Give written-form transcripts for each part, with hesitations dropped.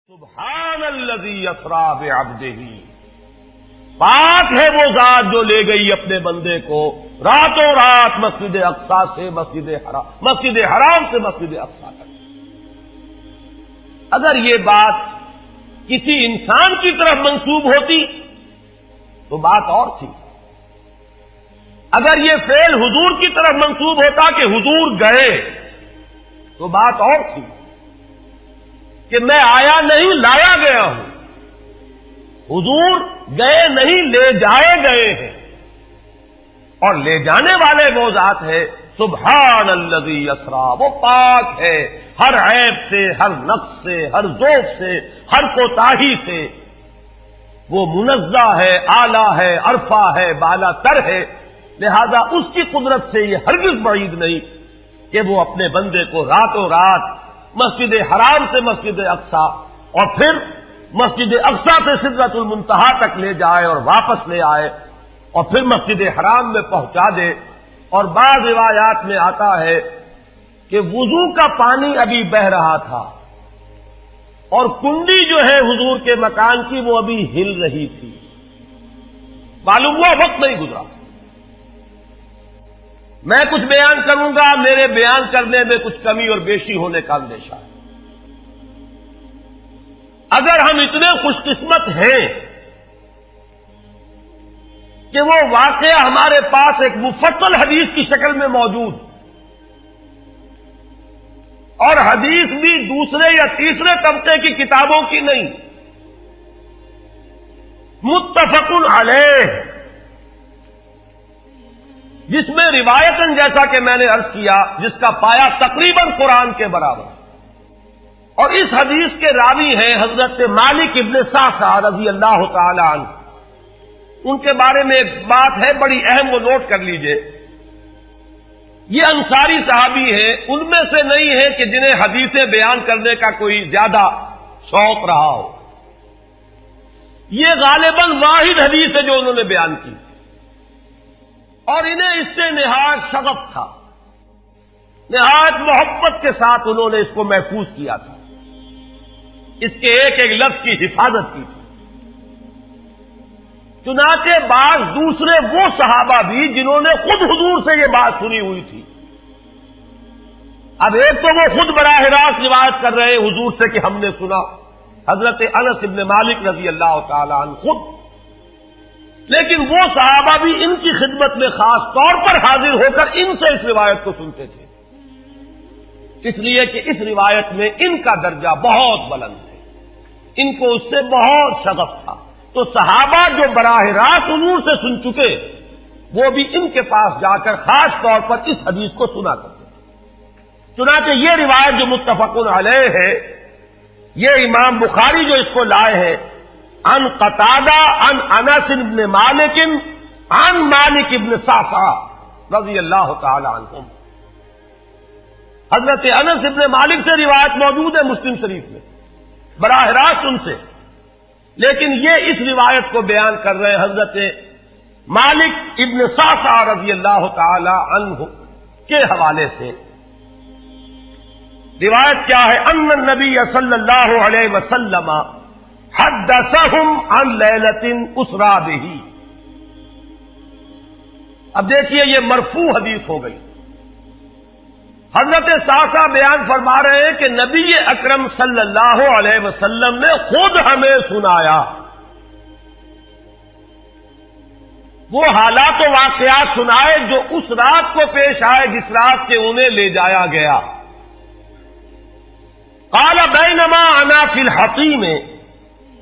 سبحان الذی اسری بعبدہ، پاک ہے وہ ذات جو لے گئی اپنے بندے کو راتوں رات مسجد اقصی سے مسجد حرام سے مسجد اقصی تک۔ اگر یہ بات کسی انسان کی طرف منسوب ہوتی تو بات اور تھی، اگر یہ فعل حضور کی طرف منسوب ہوتا کہ حضور گئے تو بات اور تھی کہ میں آیا نہیں لایا گیا ہوں، حضور گئے نہیں لے جائے گئے ہیں، اور لے جانے والے وہ ذات ہے سبحان الذی اسری، وہ پاک ہے ہر عیب سے، ہر نقص سے، ہر ذوق سے، ہر کوتاہی سے، وہ منزہ ہے، اعلیٰ ہے، عرفہ ہے، بالا تر ہے، لہذا اس کی قدرت سے یہ ہرگز بعید نہیں کہ وہ اپنے بندے کو راتوں رات مسجد حرام سے مسجد اقصی اور پھر مسجد اقصی سے سدرۃ المنتہا تک لے جائے اور واپس لے آئے اور پھر مسجد حرام میں پہنچا دے۔ اور بعض روایات میں آتا ہے کہ وضو کا پانی ابھی بہ رہا تھا اور کنڈی جو ہے حضور کے مکان کی وہ ابھی ہل رہی تھی، معلوم ہوا وقت نہیں گزرا۔ میں کچھ بیان کروں گا، میرے بیان کرنے میں کچھ کمی اور بیشی ہونے کا اندیشہ ہے۔ اگر ہم اتنے خوش قسمت ہیں کہ وہ واقعہ ہمارے پاس ایک مفصل حدیث کی شکل میں موجود، اور حدیث بھی دوسرے یا تیسرے طبقے کی کتابوں کی نہیں، متفق علیہ، جس میں روایتاً جیسا کہ میں نے عرض کیا جس کا پایا تقریباً قرآن کے برابر، اور اس حدیث کے راوی ہیں حضرت مالک ابن صعصع رضی اللہ تعالی عنہ۔ ان کے بارے میں ایک بات ہے بڑی اہم، وہ نوٹ کر لیجئے۔ یہ انصاری صحابی ہیں، ان میں سے نہیں ہے کہ جنہیں حدیثیں بیان کرنے کا کوئی زیادہ شوق رہا ہو، یہ غالباً واحد حدیث ہے جو انہوں نے بیان کی، اور انہیں اس سے نہایت شغف تھا، نہایت محبت کے ساتھ انہوں نے اس کو محفوظ کیا تھا، اس کے ایک ایک لفظ کی حفاظت کی تھی۔ چنانچہ بعض دوسرے وہ صحابہ بھی جنہوں نے خود حضور سے یہ بات سنی ہوئی تھی، اب ایک تو وہ خود براہ راست روایت کر رہے حضور سے کہ ہم نے سنا، حضرت انس ابن مالک رضی اللہ تعالی عنہ خود، لیکن وہ صحابہ بھی ان کی خدمت میں خاص طور پر حاضر ہو کر ان سے اس روایت کو سنتے تھے، اس لیے کہ اس روایت میں ان کا درجہ بہت بلند ہے، ان کو اس سے بہت شغف تھا۔ تو صحابہ جو براہ راست حضور سے سن چکے وہ بھی ان کے پاس جا کر خاص طور پر اس حدیث کو سنا کرتے تھے۔ چنانچہ یہ روایت جو متفق علیہ ہے، یہ امام بخاری جو اس کو لائے ہیں عن قتادہ عن انس بن مالک عن مالک بن صعصع رضی اللہ تعالی عنہم، حضرت انس بن مالک سے روایت موجود ہے مسلم شریف میں براہ راست ان سے، لیکن یہ اس روایت کو بیان کر رہے ہیں حضرت مالک ابن صعصع رضی اللہ تعالی عنہ کے حوالے سے۔ روایت کیا ہے؟ ان النبی صلی اللہ علیہ وسلم حدثهم عن لیلۃ اسری بہ۔ اب دیکھیے یہ مرفوع حدیث ہو گئی، حضرت صعصع بیان فرما رہے ہیں کہ نبی اکرم صلی اللہ علیہ وسلم نے خود ہمیں سنایا، وہ حالات و واقعات سنائے جو اس رات کو پیش آئے جس رات کے انہیں لے جایا گیا۔ قال بینما انا فی الحطیم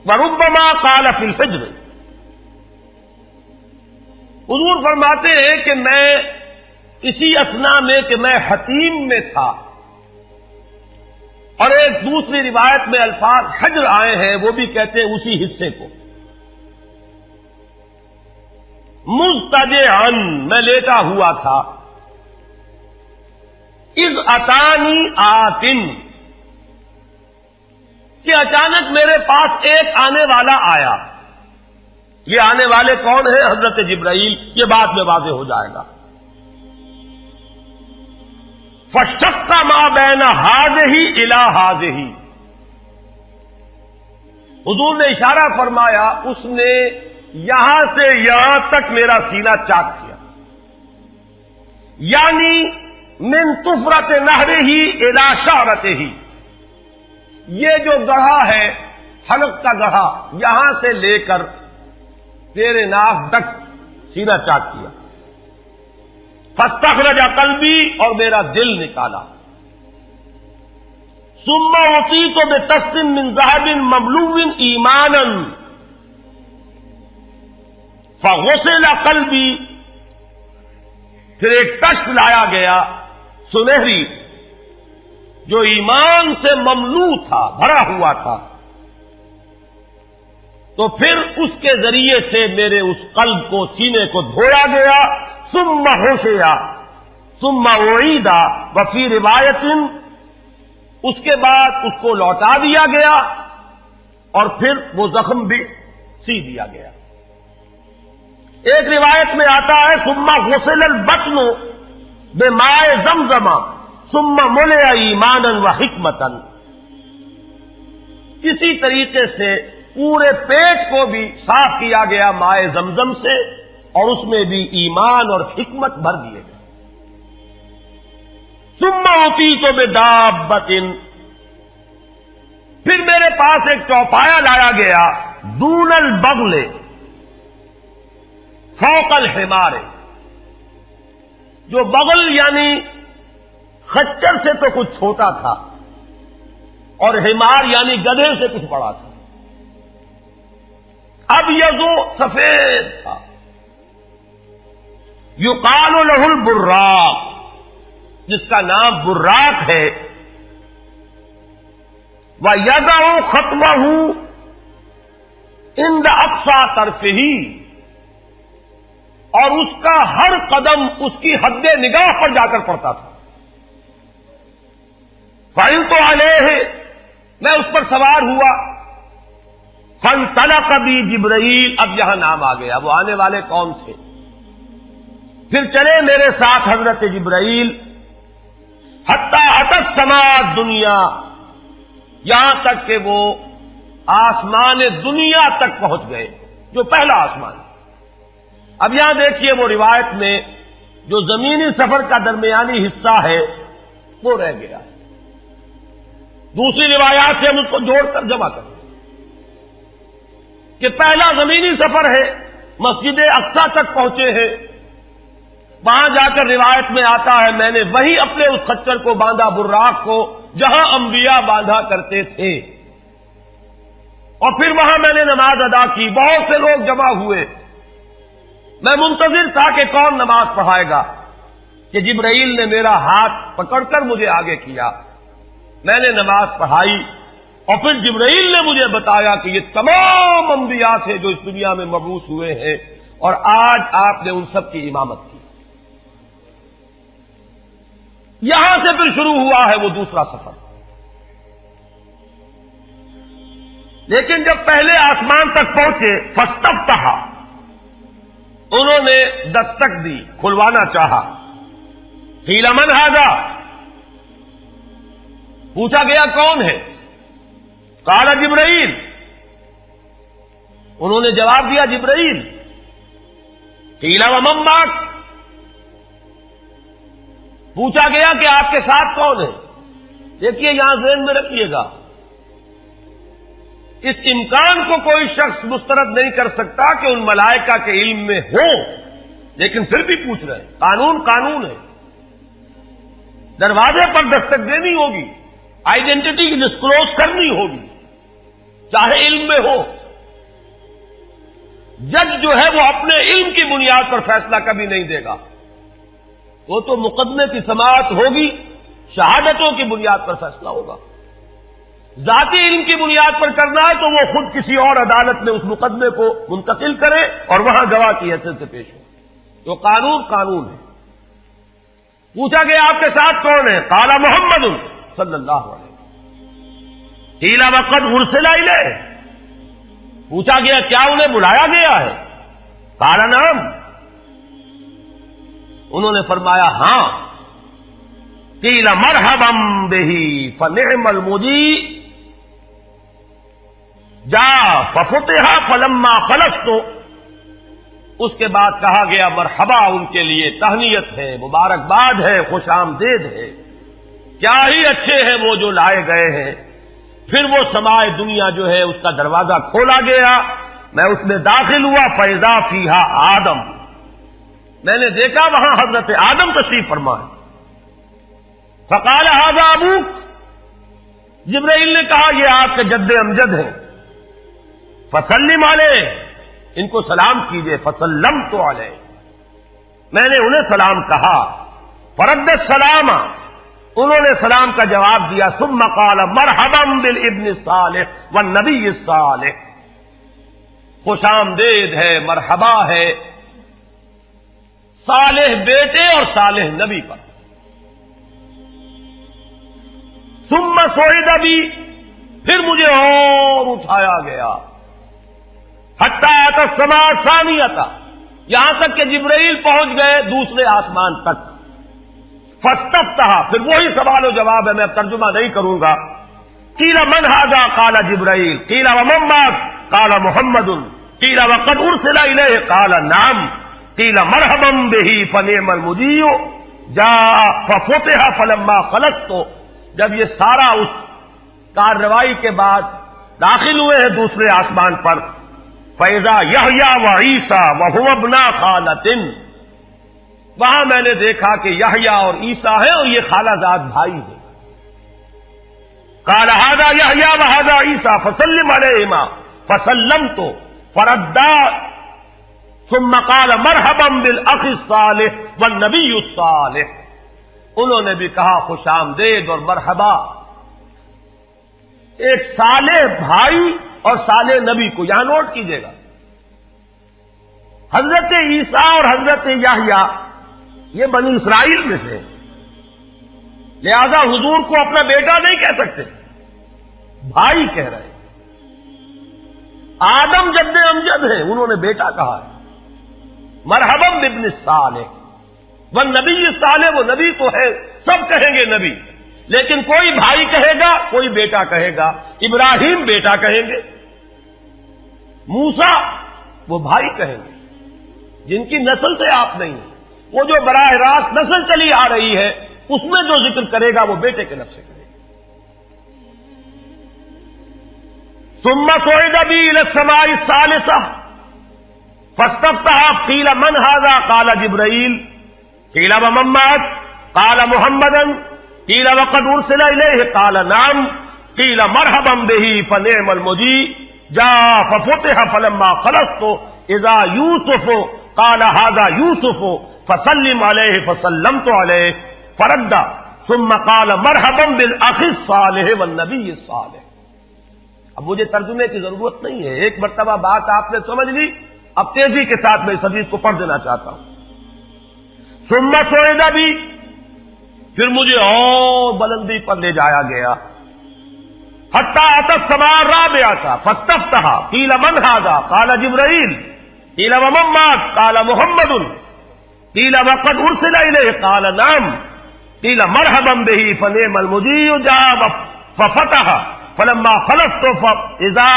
وربما قال فی الفجر، حضور فرماتے ہیں کہ میں اسی اثنا میں کہ میں حتیم میں تھا، اور ایک دوسری روایت میں الفاظ حجر آئے ہیں، وہ بھی کہتے ہیں اسی حصے کو، مضطجعا میں لیٹا ہوا تھا، اذ اتانی آتن کہ اچانک میرے پاس ایک آنے والا آیا۔ یہ آنے والے کون ہیں؟ حضرت جبرائیل، یہ بعد میں واضح ہو جائے گا۔ فشق ما بین ہذہ الی ہذہ، حضور نے اشارہ فرمایا، اس نے یہاں سے یہاں تک میرا سینہ چاک کیا، یعنی من طفرت نہرہ ہی الی شعرتہ ہی، یہ جو گڑھا ہے حلق کا گڑھا، یہاں سے لے کر تیرے ناک تک سینہ چاک کیا، فاستخرج قلبی، اور میرا دل نکالا، ثم اعطیت بطست من ذهب مملوء ایمانا فغسل قلبی، پھر ایک تشت لایا گیا سنہری جو ایمان سے مملوء تھا، بھرا ہوا تھا، تو پھر اس کے ذریعے سے میرے اس قلب کو، سینے کو دھویا گیا، ثم غسل ثم اعید وفی روایت، اس کے بعد اس کو لوٹا دیا گیا اور پھر وہ زخم بھی سی دیا گیا۔ ایک روایت میں آتا ہے ثم غسل البطن بماء زمزم ثم ملئ ایمانا وحکمتا، اسی طریقے سے پورے پیٹ کو بھی صاف کیا گیا مائے زمزم سے، اور اس میں بھی ایمان اور حکمت بھر دیے گئے۔ ثم اعطیت بدابۃ، پھر میرے پاس ایک چوپایا لایا گیا، دون البغل فوق الحمار، جو بغل یعنی خچر سے تو کچھ چھوٹا تھا، اور حمار یعنی گدھے سے کچھ بڑا تھا، اب یہ جو سفید تھا، یقال له البراق، جس کا نام براق ہے، وَيَدَعُ خَطْوَهُ عِنْدَ أَقْصَى طَرْفِهِ، اور اس کا ہر قدم اس کی حد نگاہ پر جا کر پڑتا تھا۔ فَعِلْتُ عَلَيْهِ، میں اس پر سوار ہوا، فَانْطَلَقَ بِي جبرائیل، اب یہاں نام آ گیا، وہ آنے والے کون تھے؟ پھر چلے میرے ساتھ حضرت جبرائیل، حتی اتی السماء الدنیا، یہاں تک کہ وہ آسمان دنیا تک پہنچ گئے، جو پہلا آسمان۔ اب یہاں دیکھیے وہ روایت میں جو زمینی سفر کا درمیانی حصہ ہے وہ رہ گیا ہے، دوسری روایات سے ہم اس کو جوڑ کر جمع کریں کہ پہلا زمینی سفر ہے، مسجد اقصی تک پہنچے ہیں، وہاں جا کر روایت میں آتا ہے میں نے وہی اپنے اس خچر کو باندھا، براق کو، جہاں انبیاء باندھا کرتے تھے، اور پھر وہاں میں نے نماز ادا کی، بہت سے لوگ جمع ہوئے، میں منتظر تھا کہ کون نماز پڑھائے گا، کہ جبرائیل نے میرا ہاتھ پکڑ کر مجھے آگے کیا، میں نے نماز پڑھائی، اور پھر جبرائیل نے مجھے بتایا کہ یہ تمام انبیاء تھے جو اس دنیا میں مبعوث ہوئے ہیں، اور آج آپ نے ان سب کی امامت کی۔ یہاں سے پھر شروع ہوا ہے وہ دوسرا سفر، لیکن جب پہلے آسمان تک پہنچے، فاستفتح، انہوں نے دستک دی، کھلوانا چاہا، قیل من ھذا، پوچھا گیا کون ہے؟ قال جبرائیل، انہوں نے جواب دیا جبرائیل۔ قیل ومن معک، پوچھا گیا کہ آپ کے ساتھ کون ہے؟ دیکھیے یہاں ذہن میں رکھیے گا، اس امکان کو کوئی شخص مسترد نہیں کر سکتا کہ ان ملائکہ کے علم میں ہو، لیکن پھر بھی پوچھ رہے ہیں، قانون قانون ہے، دروازے پر دستک دینی ہوگی، آئیڈینٹی ڈسکلوز کرنی ہوگی، چاہے علم میں ہو۔ جج جو ہے وہ اپنے علم کی بنیاد پر فیصلہ کبھی نہیں دے گا، وہ تو مقدمے کی سماعت ہوگی، شہادتوں کی بنیاد پر فیصلہ ہوگا۔ ذاتی علم کی بنیاد پر کرنا ہے تو وہ خود کسی اور عدالت میں اس مقدمے کو منتقل کرے اور وہاں گواہ کی حیثیت سے پیش ہو، تو قانون قانون ہے۔ پوچھا گیا آپ کے ساتھ کون ہے؟ قال محمد صلی اللہ علیہ وسلم۔ قیل وقد ارسل الیہ، پوچھا گیا کیا انہیں بلایا گیا ہے؟ قال نعم، انہوں نے فرمایا ہاں۔ قیل مرحبا بہ فنعم المجیء، جا ففتح فلما خلصت، اس کے بعد کہا گیا مرحبا ان کے لیے، تہنیت ہے، مبارکباد ہے، خوش آمدید ہے، کیا ہی اچھے ہیں وہ جو لائے گئے ہیں۔ پھر وہ سمائے دنیا جو ہے اس کا دروازہ کھولا گیا، میں اس میں داخل ہوا، فیضا فیہا آدم، میں نے دیکھا وہاں حضرت آدم تشریف فرما ہے۔ فقال ھذا ابوک، جبرائیل نے کہا یہ آپ کے جد امجد ہیں، فسلم علیہ، ان کو سلام کیجئے، فسلمت علیہ، میں نے انہیں سلام کہا، فرد السلام، انہوں نے سلام کا جواب دیا، ثم قال مرحبا بالابن الصالح والنبی الصالح، خوش آمدید ہے، مرحبا ہے صالح بیٹے اور صالح نبی پر۔ ثم صعد بی، پھر مجھے اور اٹھایا گیا، حتی اتى السماء الثانیہ، یہاں تک کہ جبرائیل پہنچ گئے دوسرے آسمان تک۔ فاستفتح، پھر وہی سوال و جواب ہے، میں اب ترجمہ نہیں کروں گا۔ قیل من ھذا، قال جبرائیل، قیل ومن معک، قال محمد، قیل وقد ارسل الیہ، قال نعم، قیل مرحبا بہ فنعم المجیء جاء ففتح فلما خلصت، جب یہ سارا اس کارروائی کے بعد داخل ہوئے ہیں دوسرے آسمان پر، فیضا یحییٰ و عیسیٰ وہو ابنا خالۃ، وہاں میں نے دیکھا کہ یحییٰ اور عیسیٰ ہیں اور یہ خالہ زاد بھائی ہیں۔ قال ھذا یحییٰ و ھذا عیسیٰ فسلم علیہما، فسلمت، فردا، ثم قال مرحبا بالاخ الصالح والنبی الصالح، انہوں نے بھی کہا خوش آمدید اور مرحبا ایک صالح بھائی اور صالح نبی کو، یہاں نوٹ کیجئے گا، حضرت عیسیٰ اور حضرت یحییٰ یہ بنی اسرائیل میں سے، لہذا حضور کو اپنا بیٹا نہیں کہہ سکتے، بھائی کہہ رہے ہیں۔ آدم جد امجد ہیں، انہوں نے بیٹا کہا ہے، مرحبا بابن الصالح والنبی الصالح، وہ نبی تو ہے، سب کہیں گے نبی، لیکن کوئی بھائی کہے گا، کوئی بیٹا کہے گا، ابراہیم بیٹا کہیں گے، موسیٰ وہ بھائی کہیں گے، جن کی نسل سے آپ نہیں ہیں، وہ جو براہ راست نسل چلی آ رہی ہے اس میں جو ذکر کرے گا وہ بیٹے کے لفظ سے کرے گا۔ ثم صعد بی الی السماء الثالثہ فاستفتح، قیل من ھذا، قال جبرائیل، قیل ومن معک، قال محمدا، قیل وقد ارسل الیہ، قال نعم، قیل مرحبا بہ فنعم المجیء جاء ففتح فلما خلصت اذا یوسف، قال ھذا یوسف فسلم علیہ، فسلمت علیہ، فرد، ثم قال مرحبا بالاخ الصالح والنبی الصالح۔ اب مجھے ترجمے کی ضرورت نہیں ہے، ایک مرتبہ بات آپ نے سمجھ لی، اب تیزی کے ساتھ میں اس حدیث کو پڑھ دینا چاہتا ہوں۔ ثم صعد بی، پھر مجھے اور بلندی پر لے جایا گیا، حتی اتى السماء الرابعہ فاستفتح، قیل من ھذا، قال جبرائیل، قیل ومن معک، قال محمد، قیل وقد ارسل الیہ، قال نعم، قیل مرحبا بہ فنعم المجیء جاء ففتح فلما خلصت اذا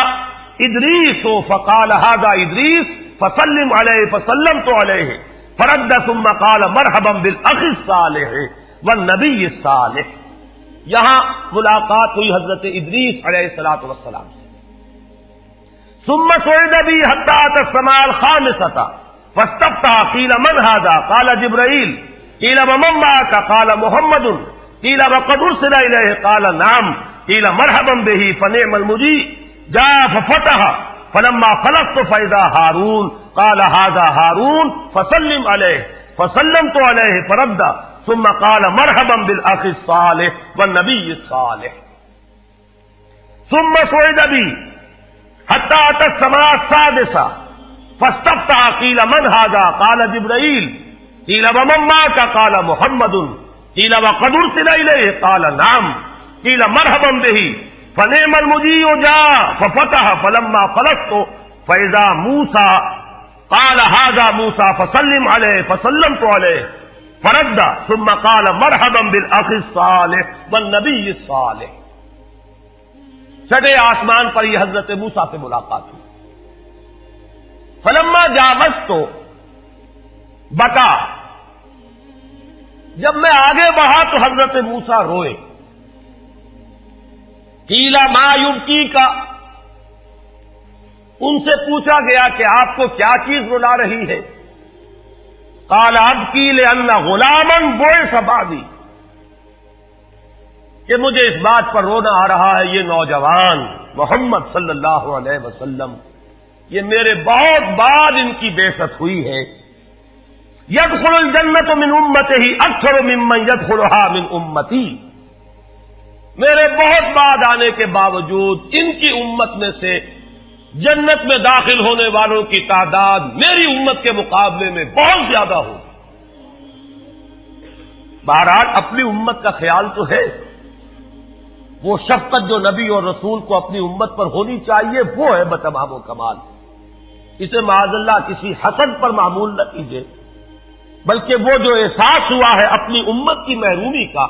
ادریس، فقال ھذا ادریس فسلم علیہ، فسلمت علیہ، فرد، ثم قال مرحبا بالاخ الصالح والنبی الصالح۔ یہاں ملاقات ہوئی حضرت ادریس علیہ الصلوۃ والسلام سے۔ ثم صعد بی حتی اتى السماء الخامسة فاستفتح، قیل من ھذا، قال جبرائیل، قیل ومن معک، قال محمد، قیل وقد ارسل الیہ، قال نعم، قیل مرحبا بہ فنعم المجیء جاء ففتح فلما خلصت فاذا ہارون، قال ھذا ہارون فسلم علیہ، فسلمت علیہ، فرد، ثم قال مرحبا بالاخ الصالح والنبی الصالح۔ ثم صعد بی حتی اتى السماء السادسة فاستفتح، قیل من ھذا، قال جبرائیل، قیل ومن معک، قال محمد، قیل وقد ارسل الیہ، قال نعم، قیل مرحبا بہ فنعم المجیء جاء ففتح فلما خلصت فاذا موسیٰ، قال ھذا موسیٰ فسلم علیہ، فسلمت علیہ، فرد، ثم قال مرحبا بالاخ الصالح والنبی الصالح۔ چھٹے آسمان پر یہ حضرت موسیٰ سے ملاقات ہوئی. فلما جاوزت تو بکا، جب میں آگے بڑھا تو حضرت موسیٰ روئے. قیل ما یبکیک، ان سے پوچھا گیا کہ آپ کو کیا چیز رلا رہی ہے؟ قال ابکی لأن غلاما بعث بعدی، کہ مجھے اس بات پر رونا آ رہا ہے یہ نوجوان محمد صلی اللہ علیہ وسلم، یہ میرے بہت بعد ان کی بعثت ہوئی ہے. يدخل الجنت من امتہ اکثر ممن يدخلها من امتی، میرے بہت بعد آنے کے باوجود ان کی امت میں سے جنت میں داخل ہونے والوں کی تعداد میری امت کے مقابلے میں بہت زیادہ ہوگی. بہرحال اپنی امت کا خیال تو ہے، وہ شفقت جو نبی اور رسول کو اپنی امت پر ہونی چاہیے وہ ہے بتمام و کمال. اسے معاذ اللہ کسی حسد پر معمول نہ کیجیے، بلکہ وہ جو احساس ہوا ہے اپنی امت کی محرومی کا،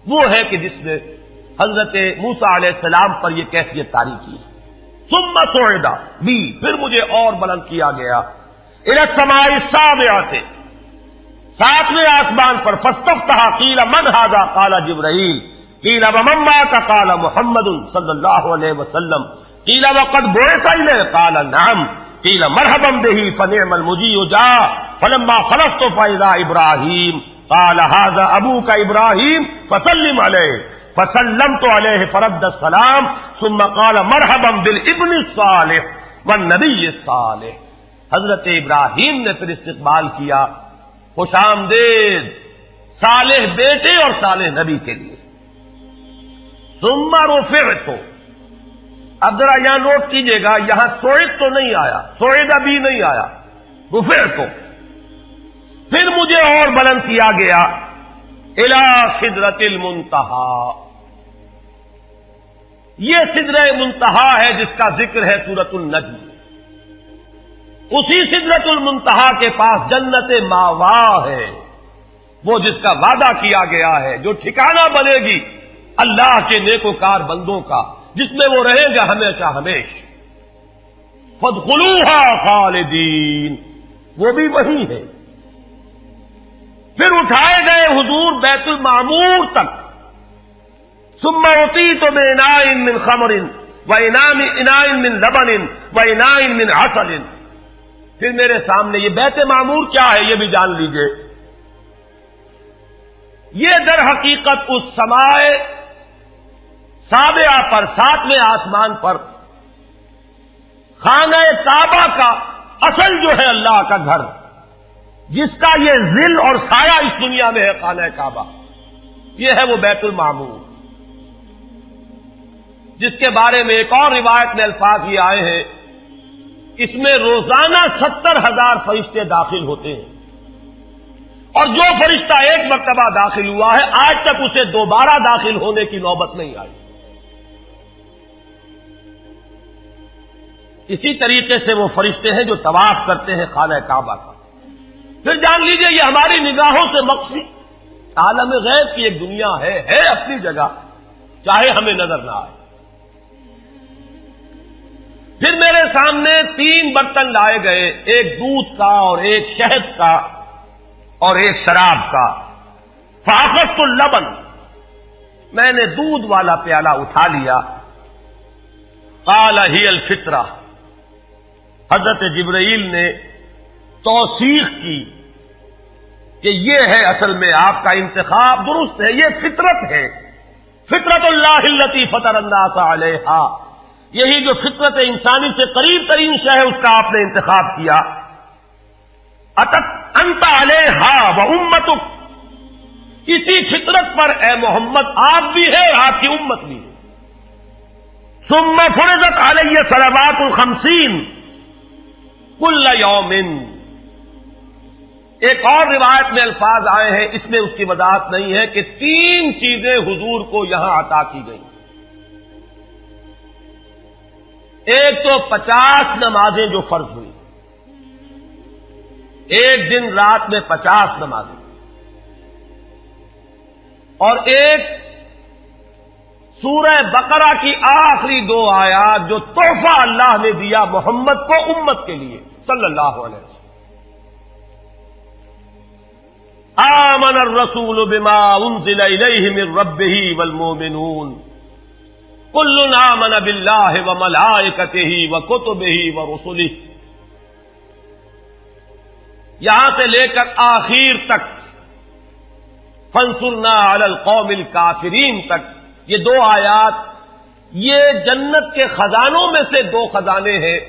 وہ ہے کہ جس نے حضرت موسیٰ علیہ السلام پر یہ کیفیت طاری کی. ثم صعد بی، پھر مجھے اور بلند کیا گیا، الی السماء السابعۃ، ساتویں آسمان پر. فاستفتح قیل من ھذا قال جبرائیل، قیل ومن معک قال محمد صلی اللہ علیہ وسلم، قیل وقد بعث الیہ قال نعم، قیل مرحبا بہ فنعم المجیء جاء. فلما خلصت فاذا ابراہیم قال ھذا ابوک ابراہیم فسلم علیہ، فسلمت علیہ فرد السلام ثم قال مرحبا بالابن الصالح والنبی الصالح. حضرت ابراہیم نے پھر استقبال کیا، خوش آمدید صالح بیٹے اور صالح نبی کے لیے. ثم رفعت، اب ذرا یہاں نوٹ کیجئے گا، یہاں سوئد تو نہیں آیا، سوئد ابھی نہیں آیا، رفعت. پھر مجھے اور بلند کیا گیا الی سدرۃ المنتہی، یہ سدرہ منتہا ہے جس کا ذکر ہے سورۃ النجم. اسی سدرۃ المنتہا کے پاس جنت ماوا ہے، وہ جس کا وعدہ کیا گیا ہے، جو ٹھکانہ بنے گی اللہ کے نیکوکار بندوں کا، جس میں وہ رہیں گے ہمیشہ ہمیش. فادخلوها خالدین، وہ بھی وہی ہے. پھر اٹھائے گئے حضور بیت المعمور تک. ثم اعطیت باناء من خمر واناء من لبن واناء من عسل. پھر میرے سامنے یہ بیت معمور کیا ہے یہ بھی جان لیجئے. یہ در حقیقت اس سمائے سابعہ پر، ساتویں آسمان پر خانہ کعبہ کا اصل جو ہے اللہ کا گھر، جس کا یہ ظل اور سایہ اس دنیا میں ہے، خانہ کعبہ، یہ ہے وہ بیت المعمور، جس کے بارے میں ایک اور روایت میں الفاظ یہ آئے ہیں، اس میں روزانہ 70,000 فرشتے داخل ہوتے ہیں، اور جو فرشتہ ایک مرتبہ داخل ہوا ہے آج تک اسے دوبارہ داخل ہونے کی نوبت نہیں آئی. اسی طریقے سے وہ فرشتے ہیں جو طواف کرتے ہیں خانہ کعبہ کا. پھر جان لیجئے یہ ہماری نگاہوں سے مخفی عالم غیب کی ایک دنیا ہے اپنی جگہ، چاہے ہمیں نظر نہ آئے. پھر میرے سامنے 3 برتن لائے گئے، ایک دودھ کا اور ایک شہد کا اور ایک شراب کا. فاخذت اللبن، میں نے دودھ والا پیالہ اٹھا لیا. قال ہی الفطرہ، حضرت جبرائیل نے توثیق کی کہ یہ ہے اصل میں آپ کا انتخاب درست ہے، یہ فطرت ہے. فطرت اللہ التی فطر الناس علیہا، یہی جو فطرت انسانی سے قریب ترین شے ہے اس کا آپ نے انتخاب کیا. اتت انت علیہا و امتک، اسی فطرت پر اے محمد آپ بھی ہے اور آپ کی امت بھی ہے. ثم فرضت علیہ صلوات 50 کل یوم. ایک اور روایت میں الفاظ آئے ہیں، اس میں اس کی وضاحت نہیں ہے کہ 3 چیزیں حضور کو یہاں عطا کی گئی. ایک تو 50 نمازیں جو فرض ہوئی، ایک دن رات میں 50 نمازیں، اور ایک سورہ بقرہ کی آخری 2 آیات جو تحفہ اللہ نے دیا محمد کو امت کے لیے صلی اللہ علیہ وسلم. آمن الرسول بما انزل الیہ من ربہ والمؤمنون کل آمن باللہ وملائکتہ وکتبہ ورسلہ. یہاں سے لے کر آخر تک فانصرنا علی القوم الکافرین تک یہ 2 آیات یہ جنت کے خزانوں میں سے 2 خزانے ہیں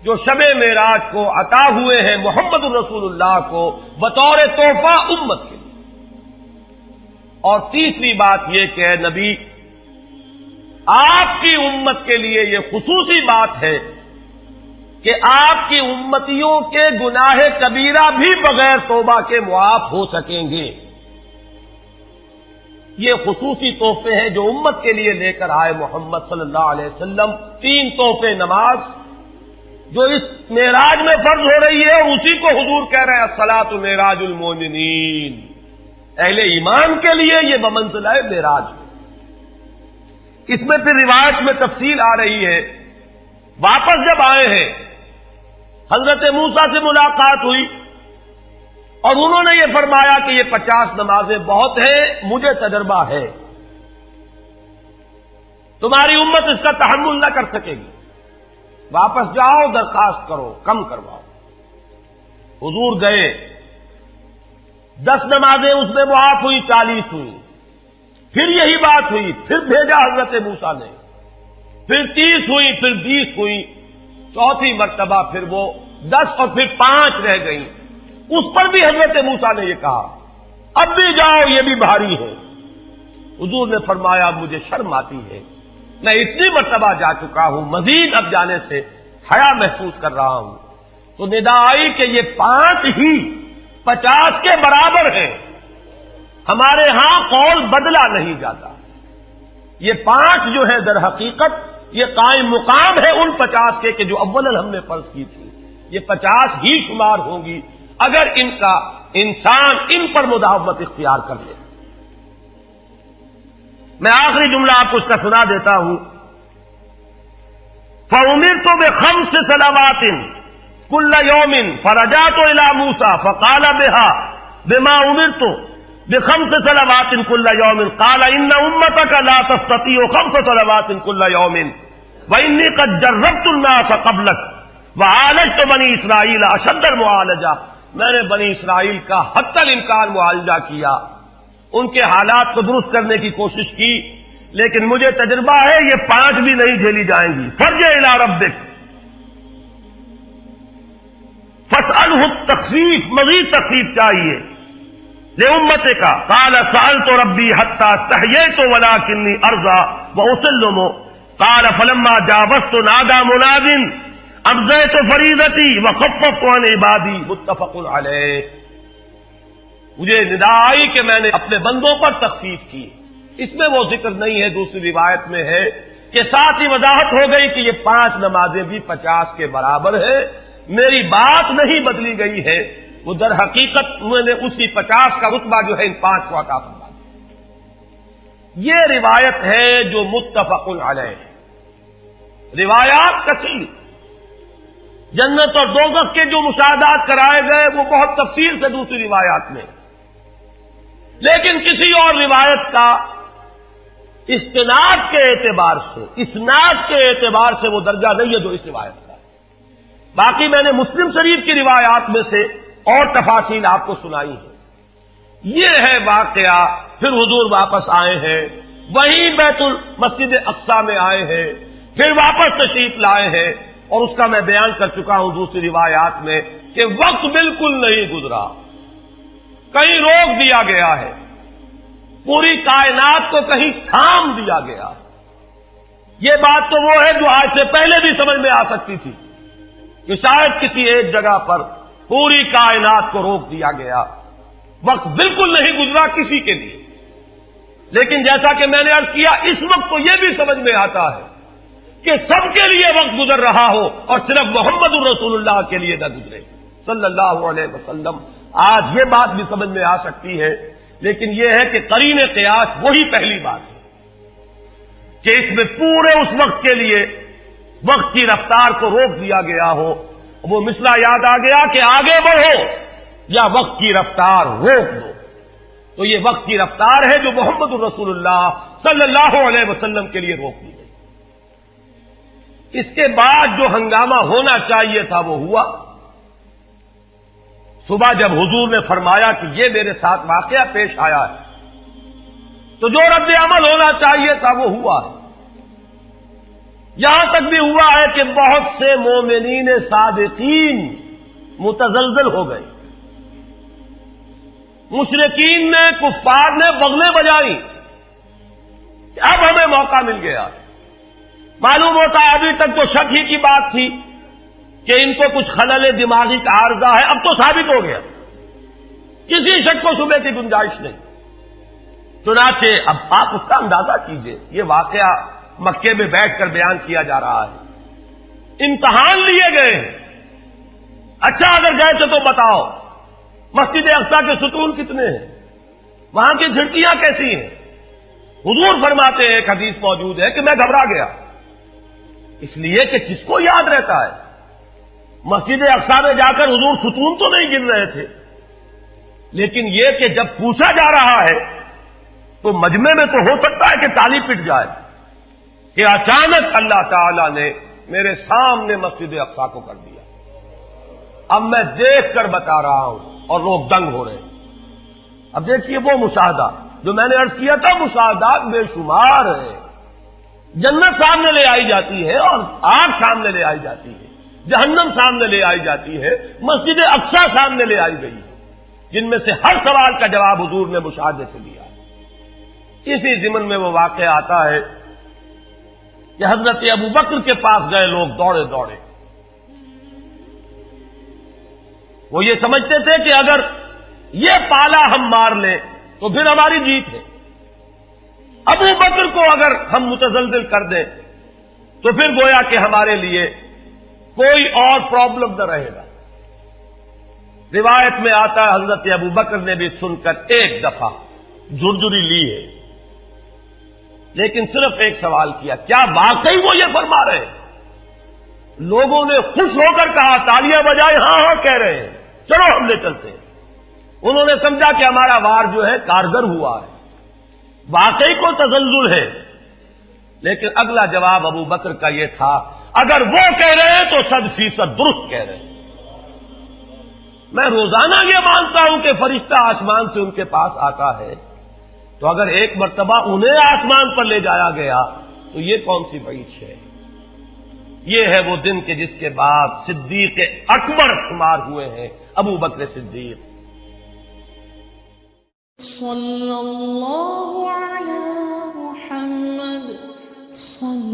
جو شب معراج کو عطا ہوئے ہیں محمد رسول اللہ کو بطور تحفہ امت کے لیے. اور تیسری بات یہ کہ اے نبی آپ کی امت کے لیے یہ خصوصی بات ہے کہ آپ کی امتیوں کے گناہ کبیرہ بھی بغیر توبہ کے معاف ہو سکیں گے. یہ خصوصی تحفے ہیں جو امت کے لیے لے کر آئے محمد صلی اللہ علیہ وسلم. 3 تحفے نماز جو اس معراج میں فرض ہو رہی ہے اور اسی کو حضور کہہ رہے ہیں الصلاۃ معراج المؤمنین. اہل ایمان کے لیے یہ بمنزلہ معراج ہے. اس میں پھر روایت میں تفصیل آ رہی ہے. واپس جب آئے ہیں حضرت موسیٰ سے ملاقات ہوئی اور انہوں نے یہ فرمایا کہ یہ 50 نمازیں بہت ہیں, مجھے تجربہ ہے, تمہاری امت اس کا تحمل نہ کر سکے گی, واپس جاؤ درخواست کرو کم کرواؤ. حضور گئے, 10 نمازیں اس میں معاف ہوئی, 40 ہوئی. پھر یہی بات ہوئی, پھر بھیجا حضرت موسیٰ نے, پھر 30 ہوئی, پھر 20 ہوئی, چوتھی مرتبہ پھر وہ 10 اور پھر 5 رہ گئیں. اس پر بھی حضرت موسیٰ نے یہ کہا اب بھی جاؤ یہ بھی بھاری ہے. حضور نے فرمایا مجھے شرم آتی ہے, میں اتنی مرتبہ جا چکا ہوں, مزید اب جانے سے حیا محسوس کر رہا ہوں. تو ندا آئی کہ یہ 5 ہی 50 کے برابر ہیں. ہمارے ہاں قول بدلا نہیں جاتا. یہ 5 جو ہے در حقیقت یہ قائم مقام ہے ان 50 کے کہ جو اول ہم نے فرض کی تھی. یہ 50 ہی شمار ہوں گی اگر ان کا انسان ان پر مداومت اختیار کر لے. میں آخری جملہ آپ کو اس کا سنا دیتا ہوں. فَأُمِرْتُ بِخَمْسِ صَلَوَاتٍ كُلَّ يَوْمٍ فَرَجَعْتُ إِلَىٰ مُوسَىٰ فَقَالَ بِهَا بِمَا أُمِرْتُ بِخَمْسِ صَلَوَاتٍ كُلَّ يَوْمٍ قَالَ إِنَّ أُمَّتَكَ لَا تَسْتَطِيعُ 5 صَلَوَاتٍ كُلَّ يَوْمٍ وَإِنِّي قَدْ جَرَّبْتُ النَّاسَ قَبْلَكَ وَعَالَجْتُ بَنِي إِسْرَائِيلَ أَشَدَّ الْمُعَالَجَةِ. میں نے بنی اسرائیل کا حتی الامکان معالجہ کیا, ان کے حالات کو درست کرنے کی کوشش کی, لیکن مجھے تجربہ ہے یہ 5 بھی نہیں جھیلی جائیں گی. فَارْجِعْ إِلَىٰ رَبِّكَ فَاسْأَلْهُ التَّخْفِيفَ, مزید تخفیف چاہیے لِأُمَّتِكَ. قَالَ سَأَلْتُ رَبِّي حَتَّىٰ اسْتَحْيَيْتُ وَلَٰكِنِّي أَرْضَىٰ وَأُسَلِّمُ. قَالَ فَلَمَّا جَاوَزْتُ نَادَىٰ مُنَادٍ ابزیت فریضتی وخففت عن عبادی. متفق علیہ. مجھے ندا آئی کہ میں نے اپنے بندوں پر تخفیف کی. اس میں وہ ذکر نہیں ہے, دوسری روایت میں ہے کہ ساتھ ہی وضاحت ہو گئی کہ یہ 5 نمازیں بھی 50 کے برابر ہے. میری بات نہیں بدلی گئی ہے, وہ در حقیقت انہوں نے اسی 50 کا رتبہ جو ہے ان 5 کو عطا فرما دیا. یہ روایت ہے جو متفق علیہ ہے. روایات کثیر, جنت اور دوزخ کے جو مشاہدات کرائے گئے وہ بہت تفصیل سے دوسری روایات میں, لیکن کسی اور روایت کا استناد کے اعتبار سے, اسناد کے اعتبار سے وہ درجہ نہیں ہے جو اس روایت کا ہے. باقی میں نے مسلم شریف کی روایات میں سے اور تفاصیل آپ کو سنائی ہے. یہ ہے واقعہ. پھر حضور واپس آئے ہیں, وہیں بیت المسجد اقصی میں آئے ہیں, پھر واپس تشریف لائے ہیں, اور اس کا میں بیان کر چکا ہوں دوسری روایات میں کہ وقت بالکل نہیں گزرا, کہیں روک دیا گیا ہے, پوری کائنات کو کہیں تھام دیا گیا. یہ بات تو وہ ہے جو آج سے پہلے بھی سمجھ میں آ سکتی تھی کہ شاید کسی ایک جگہ پر پوری کائنات کو روک دیا گیا. وقت بالکل نہیں گزرا کسی کے لیے, لیکن جیسا کہ میں نے عرض کیا اس وقت تو یہ بھی سمجھ میں آتا ہے کہ سب کے لیے وقت گزر رہا ہو اور صرف محمد الرسول اللہ کے لیے نہ گزرے صلی اللہ علیہ وسلم. آج یہ بات بھی سمجھ میں آ سکتی ہے, لیکن یہ ہے کہ قرین قیاس وہی پہلی بات ہے. کہ اس میں پورے اس وقت کے لیے وقت کی رفتار کو روک دیا گیا ہو. وہ مسئلہ یاد آ گیا کہ آگے بڑھو یا وقت کی رفتار روک دو. تو یہ وقت کی رفتار ہے جو محمد الرسول اللہ صلی اللہ علیہ وسلم کے لیے روک دی گئی. اس کے بعد جو ہنگامہ ہونا چاہیے تھا وہ ہوا. صبح جب حضور نے فرمایا کہ یہ میرے ساتھ واقعہ پیش آیا ہے تو جو رد عمل ہونا چاہیے تھا وہ ہوا ہے. یہاں تک بھی ہوا ہے کہ بہت سے مومنین صادقین متزلزل ہو گئے. مشرکین نے کفار نے بغلیں بجائیں کہ اب ہمیں موقع مل گیا. معلوم ہوتا ہے ابھی تک تو شک ہی کی بات تھی کہ ان کو کچھ خلل دماغی کا عارضہ ہے. اب تو ثابت ہو گیا, کسی شک کو شبے کی گنجائش نہیں. چنانچہ اب آپ اس کا اندازہ کیجئے, یہ واقعہ مکے میں بیٹھ کر بیان کیا جا رہا ہے. امتحان لیے گئے ہیں. اچھا اگر گئے تھے تو بتاؤ مسجد اقصی کے ستون کتنے ہیں, وہاں کی کھڑکیاں کیسی ہیں. حضور فرماتے ہیں, ایک حدیث موجود ہے کہ میں گھبرا گیا, اس لیے کہ کس کو یاد رہتا ہے. مسجد اقصی میں جا کر حضور ستون تو نہیں گن رہے تھے, لیکن یہ کہ جب پوچھا جا رہا ہے تو مجمع میں تو ہو سکتا ہے کہ تالی پٹ جائے کہ اچانک اللہ تعالی نے میرے سامنے مسجد اقصی کو کر دیا. اب میں دیکھ کر بتا رہا ہوں اور لوگ دنگ ہو رہے ہیں. اب دیکھیے وہ مشاہدہ جو میں نے عرض کیا تھا, مشاہدات بے شمار ہیں. جنت سامنے لے آئی جاتی ہے اور آگ سامنے لے آئی جاتی ہے, جہنم سامنے لے آئی جاتی ہے, مسجد اقصی سامنے لے آئی گئی ہے, جن میں سے ہر سوال کا جواب حضور نے مشاہدے سے دیا. اسی ضمن میں وہ واقعہ آتا ہے کہ حضرت ابو بکر کے پاس گئے لوگ دوڑے دوڑے. وہ یہ سمجھتے تھے کہ اگر یہ پالا ہم مار لیں تو پھر ہماری جیت ہے. ابو بکر کو اگر ہم متزلزل کر دیں تو پھر گویا کہ ہمارے لیے کوئی اور پرابلم نہ رہے گا. روایت میں آتا ہے حضرت ابو بکر نے بھی سن کر ایک دفعہ جھرجھری لی ہے, لیکن صرف ایک سوال کیا, کیا واقعی وہ یہ فرما رہے ہیں؟ لوگوں نے خوش ہو کر کہا, تالیاں بجائے, ہاں ہاں کہہ رہے ہیں, چلو ہم لے چلتے ہیں. انہوں نے سمجھا کہ ہمارا وار جو ہے کارگر ہوا ہے, واقعی کو تزلزل ہے. لیکن اگلا جواب ابو بکر کا یہ تھا, اگر وہ کہہ رہے ہیں تو 100% درست کہہ رہے ہیں. میں روزانہ یہ مانتا ہوں کہ فرشتہ آسمان سے ان کے پاس آتا ہے, تو اگر ایک مرتبہ انہیں آسمان پر لے جایا گیا تو یہ کون سی بعید ہے. یہ ہے وہ دن کہ جس کے بعد صدیق اکبر شمار ہوئے ہیں ابو بکر صدیق. صلی اللہ علی محمد صلی